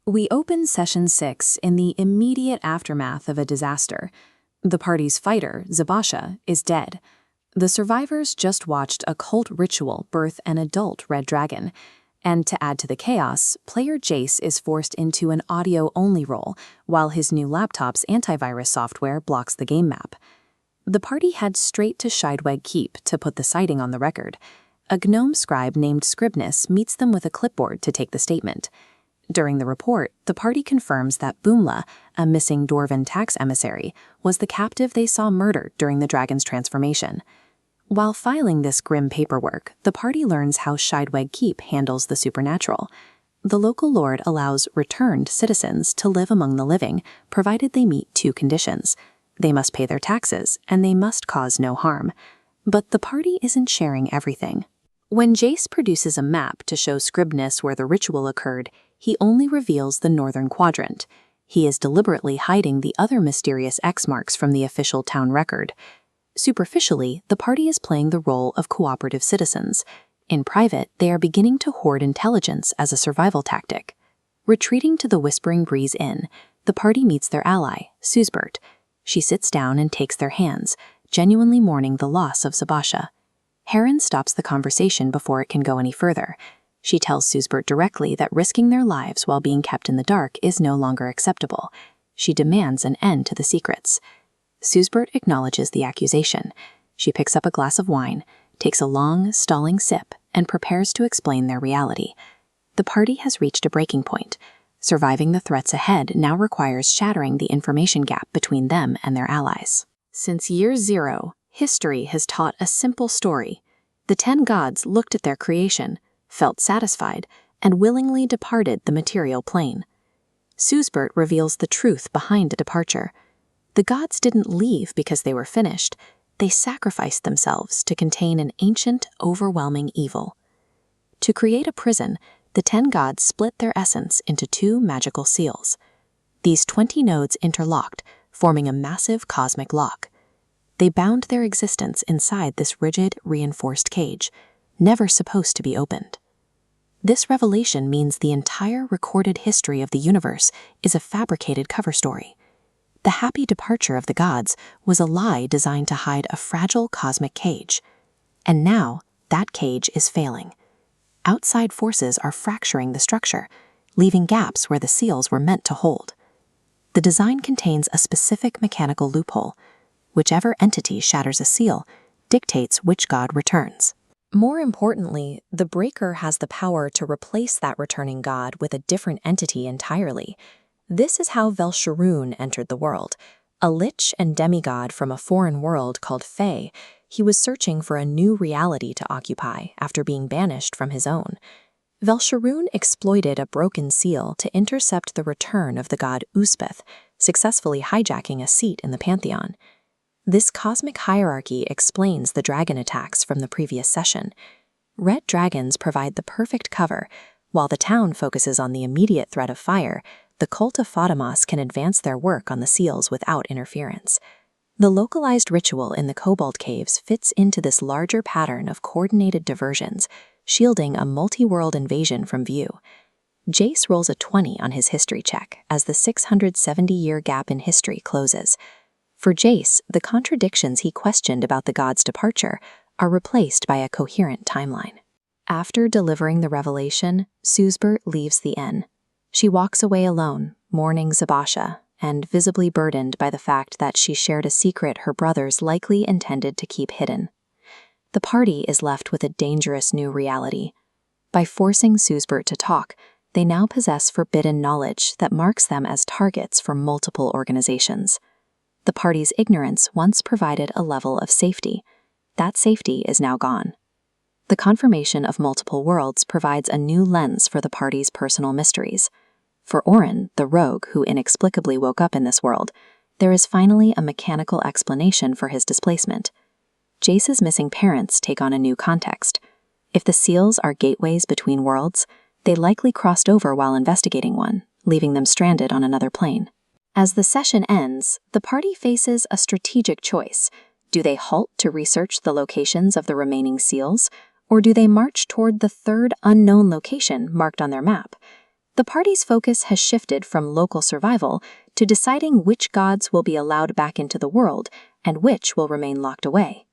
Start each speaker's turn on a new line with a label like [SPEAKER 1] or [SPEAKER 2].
[SPEAKER 1] We open Session 6 in the immediate aftermath of a disaster. The party's fighter, Zabasha, is dead. The survivors just watched a cult ritual birth an adult red dragon. And to add to the chaos, player Jace is forced into an audio-only role, while his new laptop's antivirus software blocks the game map. The party heads straight to Shideweg Keep to put the sighting on the record. A gnome scribe named Scribnus meets them with a clipboard to take the statement. During the report, the party confirms that Boomla, a missing Dwarven tax emissary, was the captive they saw murdered during the dragon's transformation. While filing this grim paperwork, the party learns how Shideweg Keep handles the supernatural. The local lord allows returned citizens to live among the living, provided they meet two conditions. They must pay their taxes, and they must cause no harm. But the party isn't sharing everything. When Jace produces a map to show Scribnus where the ritual occurred, he only reveals the northern quadrant. He is deliberately hiding the other mysterious X marks from the official town record. Superficially, the party is playing the role of cooperative citizens. In private, they are beginning to hoard intelligence as a survival tactic. Retreating to the Whispering Breeze Inn, the party meets their ally, Susbert. She sits down and takes their hands, genuinely mourning the loss of Zabasha. Heron stops the conversation before it can go any further. She tells Susbert directly that risking their lives while being kept in the dark is no longer acceptable. She demands an end to the secrets. Susbert acknowledges the accusation. She picks up a glass of wine, takes a long, stalling sip, and prepares to explain their reality. The party has reached a breaking point. Surviving the threats ahead now requires shattering the information gap between them and their allies. Since year zero, history has taught a simple story. The 10 gods looked at their creation, felt satisfied, and willingly departed the material plane. Susbert reveals the truth behind a departure. The gods didn't leave because they were finished. They sacrificed themselves to contain an ancient, overwhelming evil. To create a prison, the 10 gods split their essence into 2 magical seals. These 20 nodes interlocked, forming a massive cosmic lock. They bound their existence inside this rigid, reinforced cage, never supposed to be opened. This revelation means the entire recorded history of the universe is a fabricated cover story. The happy departure of the gods was a lie designed to hide a fragile cosmic cage. And now, that cage is failing. Outside forces are fracturing the structure, leaving gaps where the seals were meant to hold. The design contains a specific mechanical loophole. Whichever entity shatters a seal dictates which god returns. More importantly, the breaker has the power to replace that returning god with a different entity entirely. This is how Velsharoon entered the world. A lich and demigod from a foreign world called Fae, he was searching for a new reality to occupy after being banished from his own. Velsharoon exploited a broken seal to intercept the return of the god Uspeth, successfully hijacking a seat in the pantheon. This cosmic hierarchy explains the dragon attacks from the previous session. Red dragons provide the perfect cover. While the town focuses on the immediate threat of fire, the cult of Fatamas can advance their work on the seals without interference. The localized ritual in the Cobalt Caves fits into this larger pattern of coordinated diversions, shielding a multi-world invasion from view. Jace rolls a 20 on his history check as the 670-year gap in history closes. For Jace, the contradictions he questioned about the god's departure are replaced by a coherent timeline. After delivering the revelation, Susbert leaves the inn. She walks away alone, mourning Zabasha, and visibly burdened by the fact that she shared a secret her brothers likely intended to keep hidden. The party is left with a dangerous new reality. By forcing Susbert to talk, they now possess forbidden knowledge that marks them as targets for multiple organizations. The party's ignorance once provided a level of safety. That safety is now gone. The confirmation of multiple worlds provides a new lens for the party's personal mysteries. For Orin, the rogue who inexplicably woke up in this world, there is finally a mechanical explanation for his displacement. Jace's missing parents take on a new context. If the seals are gateways between worlds, they likely crossed over while investigating one, leaving them stranded on another plane. As the session ends, the party faces a strategic choice. Do they halt to research the locations of the remaining seals, or do they march toward the third unknown location marked on their map? The party's focus has shifted from local survival to deciding which gods will be allowed back into the world and which will remain locked away.